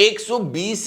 120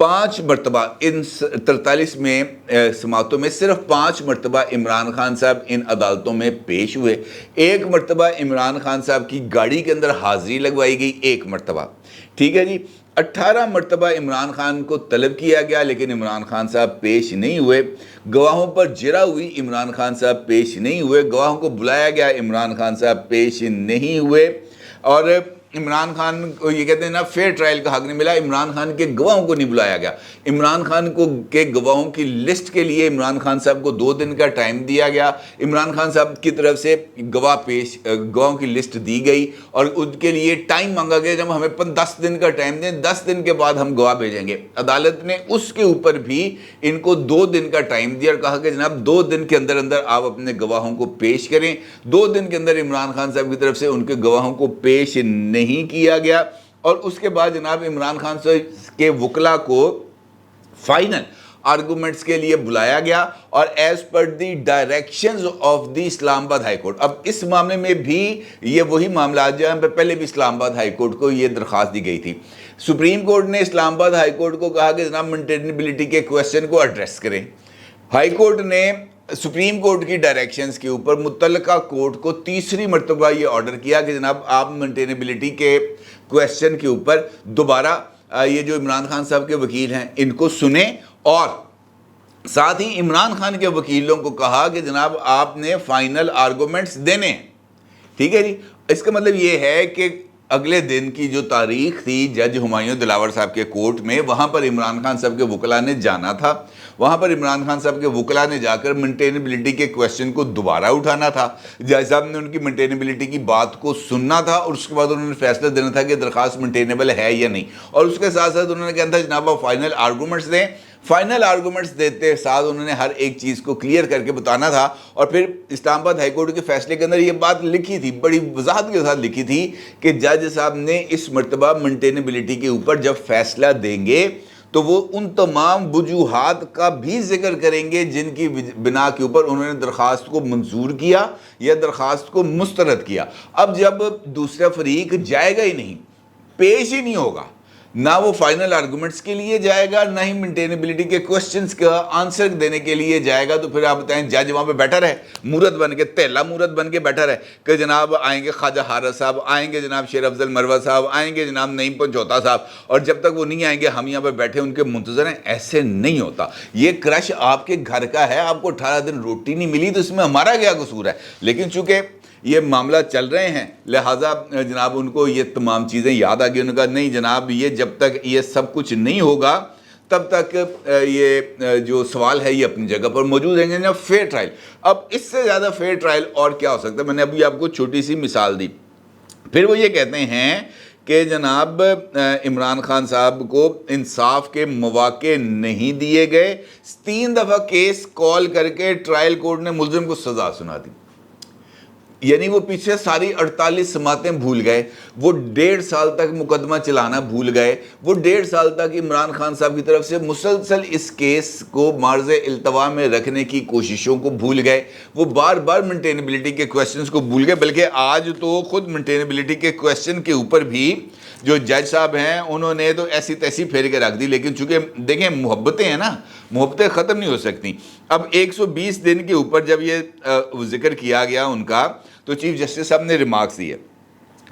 5 مرتبہ ان 43 میں سماعتوں میں صرف 5 مرتبہ عمران خان صاحب ان عدالتوں میں پیش ہوئے. 1 مرتبہ عمران خان صاحب کی گاڑی کے اندر حاضری لگوائی گئی، 1 مرتبہ. ٹھیک ہے جی. 18 مرتبہ عمران خان کو طلب کیا گیا لیکن عمران خان صاحب پیش نہیں ہوئے. گواہوں پر جرا ہوئی، عمران خان صاحب پیش نہیں ہوئے. گواہوں کو بلایا گیا، عمران خان صاحب پیش نہیں ہوئے. اور عمران خان کو یہ کہتے ہیں نا فیئر ٹرائل کا حق نہیں ملا، عمران خان کے گواہوں کو نہیں بلایا گیا. عمران خان کو کے گواہوں کی لسٹ کے لیے عمران خان صاحب کو 2 دن کا ٹائم دیا گیا. عمران خان صاحب کی طرف سے گواہوں کی لسٹ دی گئی اور ان کے لیے ٹائم مانگا گیا، جب ہمیں 10 دن کا ٹائم دیں، 10 دن کے بعد ہم گواہ بھیجیں گے. عدالت نے اس کے اوپر بھی ان کو 2 دن کا ٹائم دیا اور کہا کہ جناب 2 دن کے اندر اندر آپ اپنے گواہوں کو پیش کریں. 2 دن کے اندر عمران خان صاحب کی طرف سے ان کے گواہوں کو پیش نہیں کیا گیا. اور اس کے بعد جناب عمران خان صاحب کے وکلا کو فائنل آرگومنٹس کے لیے بلایا گیا اور as per the directions of the Islamabad high court. اب اس معاملے میں بھی یہ وہی معاملات جہاں پہ پہلے بھی اسلام آباد ہائی کورٹ کو یہ درخواست دی گئی تھی. سپریم کورٹ نے اسلام آباد ہائی کورٹ کو کہا کہ جناب مینٹینیبلٹی کے کویسچن کو ایڈریس کریں. ہائی کورٹ نے سپریم کورٹ کی ڈائریکشنز کے اوپر متعلقہ کورٹ کو تیسری مرتبہ یہ آرڈر کیا کہ جناب آپ مینٹینیبلٹی کے کویسچن کے اوپر دوبارہ یہ جو عمران خان صاحب کے وکیل ہیں ان کو سنیں اور ساتھ ہی عمران خان کے وکیلوں کو کہا کہ جناب آپ نے فائنل آرگومنٹس دینے ہیں. ٹھیک ہے جی. اس کا مطلب یہ ہے کہ اگلے دن کی جو تاریخ تھی جج ہمایوں دلاور صاحب کے کورٹ میں، وہاں پر عمران خان صاحب کے وکلا نے جانا تھا. وہاں پر عمران خان صاحب کے وکلا نے جا کر مینٹینیبلٹی کے کویسچن کو دوبارہ اٹھانا تھا. جج صاحب نے ان کی مینٹینیبلٹی کی بات کو سننا تھا اور اس کے بعد انہوں نے فیصلہ دینا تھا کہ درخواست مینٹینیبل ہے یا نہیں. اور اس کے ساتھ ساتھ انہوں نے کہا تھا جناب آپ فائنل آرگومنٹس دیں. فائنل آرگومنٹس دیتے ساتھ انہوں نے ہر ایک چیز کو کلیئر کر کے بتانا تھا. اور پھر اسلام آباد ہائی کورٹ کے فیصلے کے اندر یہ بات لکھی تھی، بڑی وضاحت کے ساتھ لکھی تھی کہ جج صاحب نے اس مرتبہ مینٹینیبلٹی کے اوپر جب فیصلہ دیں گے تو وہ ان تمام وجوہات کا بھی ذکر کریں گے جن کی بنا کے اوپر انہوں نے درخواست کو منظور کیا یا درخواست کو مسترد کیا. اب جب دوسرا فریق جائے گا ہی نہیں، پیش ہی نہیں ہوگا، نہ وہ فائنل آرگومنٹس کے لیے جائے گا نہ ہی مینٹینیبلٹی کے کوسچنز کا آنسر دینے کے لیے جائے گا، تو پھر آپ بتائیں جج وہاں پہ بیٹھا رہے مورت بن کے، تیلا مورت بن کے بیٹھا رہے کہ جناب آئیں گے خواجہ حارث صاحب، آئیں گے جناب شیر افضل مروہ صاحب، آئیں گے جناب نعیم پنجوتا صاحب، اور جب تک وہ نہیں آئیں گے ہم یہاں پہ بیٹھے ان کے منتظر ہیں. ایسے نہیں ہوتا. یہ کرش آپ کے گھر کا ہے، آپ کو 18 دن روٹی نہیں ملی تو اس میں ہمارا کیا قصور ہے. لیکن چونکہ یہ معاملہ چل رہے ہیں لہٰذا جناب ان کو یہ تمام چیزیں یاد آ گئی. انہوں نے کہا نہیں جناب یہ جب تک یہ سب کچھ نہیں ہوگا تب تک یہ جو سوال ہے یہ اپنی جگہ پر موجود ہیں گے. فیئر ٹرائل، اب اس سے زیادہ فیئر ٹرائل اور کیا ہو سکتا ہے؟ میں نے ابھی آپ کو چھوٹی سی مثال دی. پھر وہ یہ کہتے ہیں کہ جناب عمران خان صاحب کو انصاف کے مواقع نہیں دیے گئے. 3 دفعہ کیس کال کر کے ٹرائل کورٹ نے ملزم کو سزا سنا دی. یعنی وہ پیچھے ساری 48 سماعتیں بھول گئے، وہ 1.5 سال تک مقدمہ چلانا بھول گئے، وہ 1.5 سال تک عمران خان صاحب کی طرف سے مسلسل اس کیس کو معرض التوا میں رکھنے کی کوششوں کو بھول گئے، وہ بار بار مینٹینیبلٹی کے کویسچنز کو بھول گئے. بلکہ آج تو خود مینٹینیبلٹی کے کویسچن کے اوپر بھی جو جج صاحب ہیں انہوں نے تو ایسی تیسی پھیر کے رکھ دی. لیکن چونکہ دیکھیں محبتیں ہیں نا، محبتیں ختم نہیں ہو سکتی. اب 120 دن کے اوپر جب یہ ذکر کیا گیا ان کا تو چیف جسٹس صاحب نے ریمارکس دیے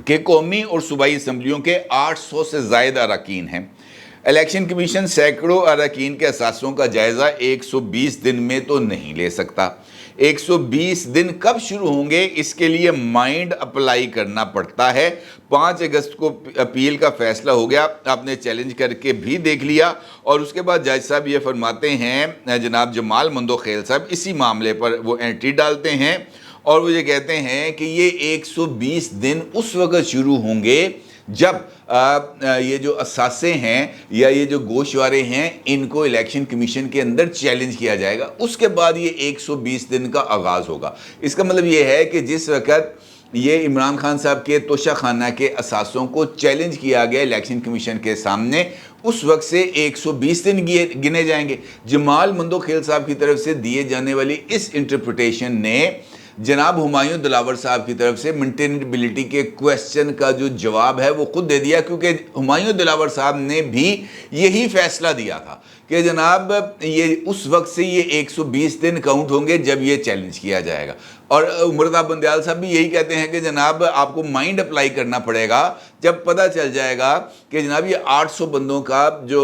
کہ قومی اور صوبائی اسمبلیوں کے 800 سے زائد اراکین ہیں. الیکشن کمیشن سینکڑوں اراکین کے اثاثوں کا جائزہ 120 دن میں تو نہیں لے سکتا. 120 دن کب شروع ہوں گے اس کے لیے مائنڈ اپلائی کرنا پڑتا ہے. 5 اگست کو اپیل کا فیصلہ ہو گیا، آپ نے چیلنج کر کے بھی دیکھ لیا. اور اس کے بعد جج صاحب یہ فرماتے ہیں، جناب جمال مندوخیل صاحب اسی معاملے پر وہ انٹری ڈالتے ہیں اور وہ یہ کہتے ہیں کہ یہ 120 دن اس وقت شروع ہوں گے جب یہ جو اثاثے ہیں یا یہ جو گوشوارے ہیں ان کو الیکشن کمیشن کے اندر چیلنج کیا جائے گا. اس کے بعد یہ 120 دن کا آغاز ہوگا. اس کا مطلب یہ ہے کہ جس وقت یہ عمران خان صاحب کے توشہ خانہ کے اثاثوں کو چیلنج کیا گیا الیکشن کمیشن کے سامنے، اس وقت سے 120 دن گنے جائیں گے. جمال مندوخیل صاحب کی طرف سے دیے جانے والی اس انٹرپریٹیشن نے جناب ہمایوں دلاور صاحب کی طرف سے مینٹینیبلٹی کے کویسچن کا جو جواب ہے وہ خود دے دیا، کیونکہ ہمایوں دلاور صاحب نے بھی یہی فیصلہ دیا تھا کہ جناب یہ اس وقت سے یہ 120 دن کاؤنٹ ہوں گے جب یہ چیلنج کیا جائے گا، اور امرتاب بندیال صاحب بھی یہی کہتے ہیں کہ جناب آپ کو مائنڈ اپلائی کرنا پڑے گا جب پتہ چل جائے گا کہ جناب یہ 800 بندوں کا جو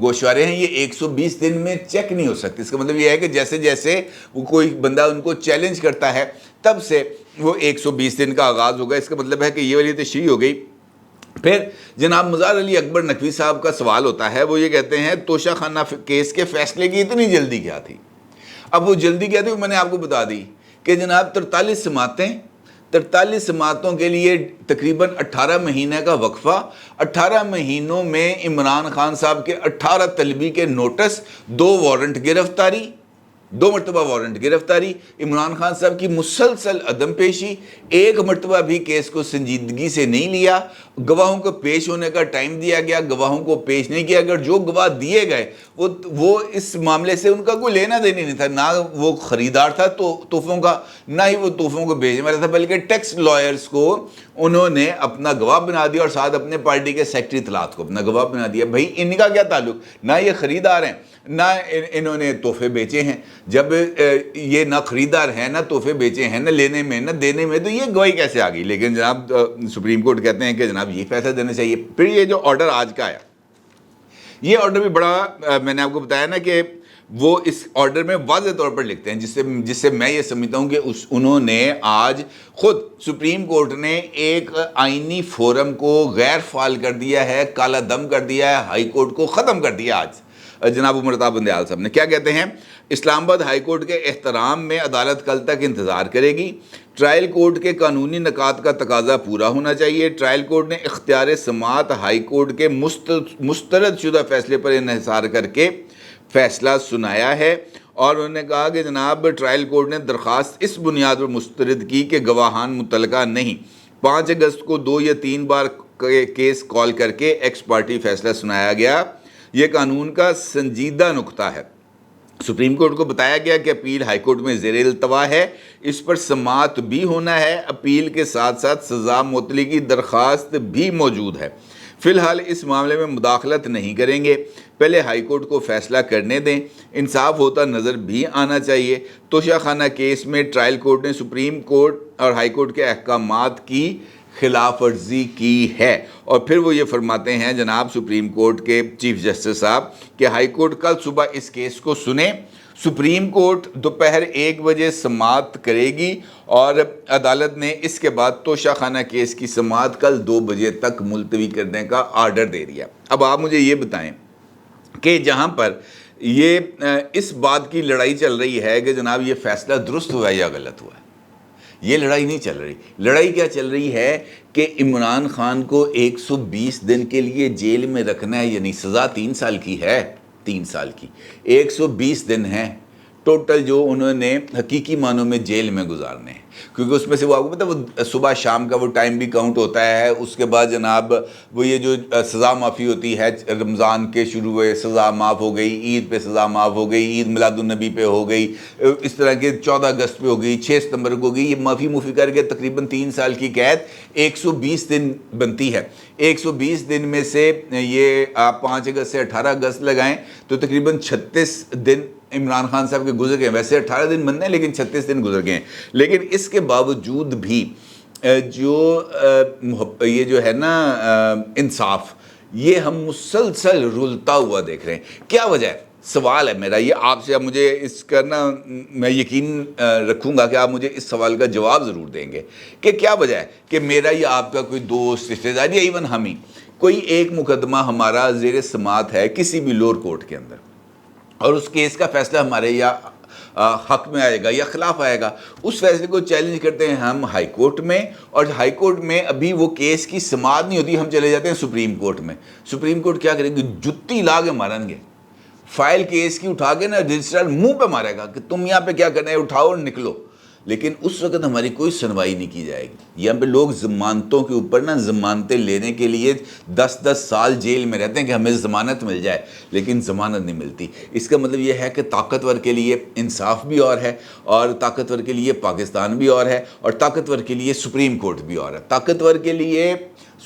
گوشوارے ہیں یہ 120 دن میں چیک نہیں ہو سکتے۔ اس کا مطلب یہ ہے کہ جیسے جیسے وہ کوئی بندہ ان کو چیلنج کرتا ہے تب سے وہ 120 دن کا آغاز ہوگا۔ اس کا مطلب ہے کہ یہ والی تشریح ہو گئی۔ پھر جناب مزار علی اکبر نقوی صاحب کا سوال ہوتا ہے، وہ یہ کہتے ہیں توشہ خانہ کیس کے فیصلے کی اتنی جلدی کیا تھی؟ اب وہ جلدی کیا تھی میں نے آپ کو بتا دی کہ جناب 43 سماعتیں، 43 سماعتوں کے لیے تقریباً 18 مہینے کا وقفہ، 18 مہینوں میں عمران خان صاحب کے 18 طلبی کے نوٹس، 2 وارنٹ گرفتاری، 2 مرتبہ وارنٹ گرفتاری، عمران خان صاحب کی مسلسل عدم پیشی، 1 مرتبہ بھی کیس کو سنجیدگی سے نہیں لیا، گواہوں کو پیش ہونے کا ٹائم دیا گیا، گواہوں کو پیش نہیں کیا گیا، جو گواہ دیے گئے وہ اس معاملے سے ان کا کوئی لینا دینا نہیں تھا، نہ وہ خریدار تھا تحفوں کا، نہ ہی وہ تحفوں کو بھیجنے والا تھا، بلکہ ٹیکس لائرز کو انہوں نے اپنا گواہ بنا دیا اور ساتھ اپنے پارٹی کے سیکرٹری اطلاعات کو اپنا گواہ بنا دیا۔ بھائی ان کا کیا تعلق؟ نہ یہ خریدار ہیں نہ انہوں نے تحفے بیچے ہیں، جب یہ نہ خریدار ہیں نہ تحفے بیچے ہیں، نہ لینے میں نہ دینے میں، تو یہ گواہی کیسے آ گئی؟ لیکن جناب سپریم کورٹ کہتے ہیں کہ جناب یہ فیصلہ دینا چاہیے۔ پھر یہ جو آرڈر آج کا آیا، یہ آرڈر بھی بڑا، میں نے آپ کو بتایا نا کہ وہ اس آرڈر میں واضح طور پر لکھتے ہیں، جس سے میں یہ سمجھتا ہوں کہ انہوں نے آج خود سپریم کورٹ نے ایک آئینی فورم کو غیر فعال کر دیا ہے، کالا دم کر دیا ہے، ہائی کورٹ کو ختم کر دیا آج جناب امرتاب بندیال صاحب نے۔ کیا کہتے ہیں؟ اسلام آباد ہائی کورٹ کے احترام میں عدالت کل تک انتظار کرے گی، ٹرائل کورٹ کے قانونی نکات کا تقاضا پورا ہونا چاہیے، ٹرائل کورٹ نے اختیار سماعت ہائی کورٹ کے مسترد شدہ فیصلے پر انحصار کر کے فیصلہ سنایا ہے، اور انہوں نے کہا کہ جناب ٹرائل کورٹ نے درخواست اس بنیاد پر مسترد کی کہ گواہان متعلقہ نہیں۔ 5 اگست کو 2 یا 3 بار کیس کال کر کے ایکس پارٹی فیصلہ سنایا گیا، یہ قانون کا سنجیدہ نقطہ ہے۔ سپریم کورٹ کو بتایا گیا کہ اپیل ہائی کورٹ میں زیر التوا ہے، اس پر سماعت بھی ہونا ہے، اپیل کے ساتھ ساتھ سزا معطلی کی درخواست بھی موجود ہے۔ فی الحال اس معاملے میں مداخلت نہیں کریں گے، پہلے ہائی کورٹ کو فیصلہ کرنے دیں، انصاف ہوتا نظر بھی آنا چاہیے۔ توشہ خانہ کیس میں ٹرائل کورٹ نے سپریم کورٹ اور ہائی کورٹ کے احکامات کی خلاف ورزی کی ہے، اور پھر وہ یہ فرماتے ہیں جناب سپریم کورٹ کے چیف جسٹس صاحب کہ ہائی کورٹ کل صبح اس کیس کو سنے، سپریم کورٹ دوپہر 1 بجے سماعت کرے گی، اور عدالت نے اس کے بعد توشہ خانہ کیس کی سماعت کل 2 بجے تک ملتوی کرنے کا آرڈر دے دیا۔ اب آپ مجھے یہ بتائیں کہ جہاں پر یہ اس بات کی لڑائی چل رہی ہے کہ جناب یہ فیصلہ درست ہوا یا غلط ہوا ہے، یہ لڑائی نہیں چل رہی۔ لڑائی کیا چل رہی ہے کہ عمران خان کو 120 دن کے لیے جیل میں رکھنا ہے، یعنی سزا 3 سال کی ہے، 3 سال کی 120 دن ہیں ٹوٹل جو انہوں نے حقیقی معنوں میں جیل میں گزارنے ہیں، کیونکہ اس میں سے وہ آپ کو پتہ وہ صبح شام کا وہ ٹائم بھی کاؤنٹ ہوتا ہے، اس کے بعد جناب وہ یہ جو سزا معافی ہوتی ہے، رمضان کے شروع ہوئے سزا معاف ہو گئی، عید پہ سزا معاف ہو گئی، عید میلاد النبی پہ ہو گئی، اس طرح کے 14 اگست پہ ہو گئی، 6 ستمبر کو ہو گئی، یہ معافی کر کے تقریباً 3 سال کی قید 120 دن بنتی ہے۔ 120 دن میں سے یہ آپ 5 اگست سے 18 اگست لگائیں تو تقریباً 36 دن عمران خان صاحب کے گزر گئے، ویسے 18 دن بننے ہیں لیکن 36 دن گزر گئے ہیں۔ لیکن اس کے باوجود بھی یہ جو ہے نا انصاف، یہ ہم مسلسل رلتا ہوا دیکھ رہے ہیں۔ کیا وجہ ہے؟ سوال ہے میرا یہ آپ سے، اب مجھے اس کا نا میں یقین رکھوں گا کہ آپ مجھے اس سوال کا جواب ضرور دیں گے کہ کیا وجہ ہے کہ میرا یا آپ کا کوئی دوست، رشتہ دار یا ایون ہم ہی کوئی ایک مقدمہ ہمارا زیر سماعت ہے کسی بھی لوور کورٹ کے اندر، اور اس کیس کا فیصلہ ہمارے یا حق میں آئے گا یا خلاف آئے گا، اس فیصلے کو چیلنج کرتے ہیں ہم ہائی کورٹ میں، اور ہائی کورٹ میں ابھی وہ کیس کی سماعت نہیں ہوتی، ہم چلے جاتے ہیں سپریم کورٹ میں۔ سپریم کورٹ کیا کریں گے؟ جتی لا کے ماریں گے، فائل کیس کی اٹھا کے نا رجسٹرار منہ پہ مارے گا کہ تم یہاں پہ کیا کرنا ہے، اٹھاؤ اور نکلو۔ لیکن اس وقت ہماری کوئی سنوائی نہیں کی جائے گی. یہاں پہ لوگ ضمانتوں کے اوپر نا ضمانتیں لینے کے لیے 10 سال جیل میں رہتے ہیں کہ ہمیں ضمانت مل جائے، لیکن ضمانت نہیں ملتی. اس کا مطلب یہ ہے کہ طاقتور کے لیے انصاف بھی اور ہے، اور طاقتور کے لیے پاکستان بھی اور ہے، اور طاقتور کے لیے سپریم کورٹ بھی اور ہے. طاقتور کے لیے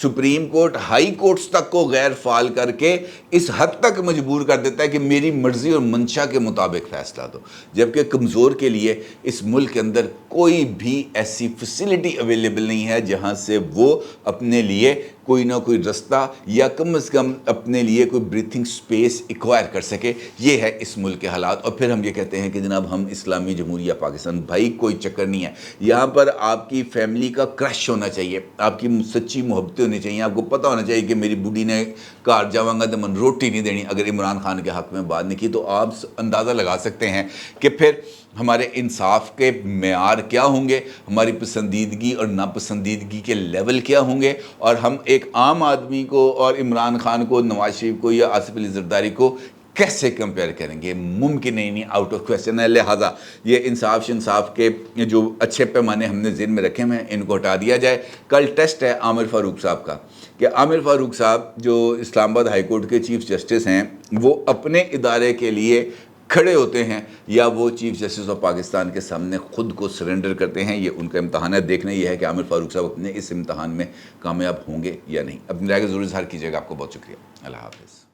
سپریم کورٹ ہائی کورٹس تک کو غیر فعال کر کے اس حد تک مجبور کر دیتا ہے کہ میری مرضی اور منشا کے مطابق فیصلہ دو، جبکہ کمزور کے لیے اس ملک کے اندر کوئی بھی ایسی فیسلٹی اویلیبل نہیں ہے جہاں سے وہ اپنے لیے کوئی نہ کوئی رستہ یا کم از کم اپنے لیے کوئی بریتھنگ سپیس ایکوائر کر سکے. یہ ہے اس ملک کے حالات. اور پھر ہم یہ کہتے ہیں کہ جناب ہم اسلامی جمہوریہ پاکستان. بھائی کوئی چکر نہیں ہے. یہاں پر آپ کی فیملی کا کرش ہونا چاہیے، آپ کی سچی محبتیں ہونی چاہیے. آپ کو پتہ ہونا چاہیے کہ میری بوڑھی نے کار جاواں گا تو من روٹی نہیں دینی اگر عمران خان کے حق میں بات نہیں کی. تو آپ اندازہ لگا سکتے ہیں کہ پھر ہمارے انصاف کے معیار کیا ہوں گے، ہماری پسندیدگی اور ناپسندیدگی کے لیول کیا ہوں گے، اور ہم ایک عام آدمی کو اور عمران خان کو، نواز شریف کو یا آصف علی زرداری کو کیسے کمپیئر کریں گے؟ ممکن نہیں، آؤٹ آف کویسچن ہے. لہٰذا یہ انصاف کے جو اچھے پیمانے ہم نے ذہن میں رکھے ہوئے ہیں ان کو ہٹا دیا جائے. کل ٹیسٹ ہے عامر فاروق صاحب کا کہ عامر فاروق صاحب جو اسلام آباد ہائی کورٹ کے چیف جسٹس ہیں وہ اپنے ادارے کے لیے کھڑے ہوتے ہیں یا وہ چیف جسٹس آف پاکستان کے سامنے خود کو سرنڈر کرتے ہیں. یہ ان کا امتحان ہے. دیکھنا یہ ہے کہ عامر فاروق صاحب اپنے اس امتحان میں کامیاب ہوں گے یا نہیں. اپنی رائے کو ضرور اظہار کیجیے گا. آپ کو بہت شکریہ. اللہ حافظ.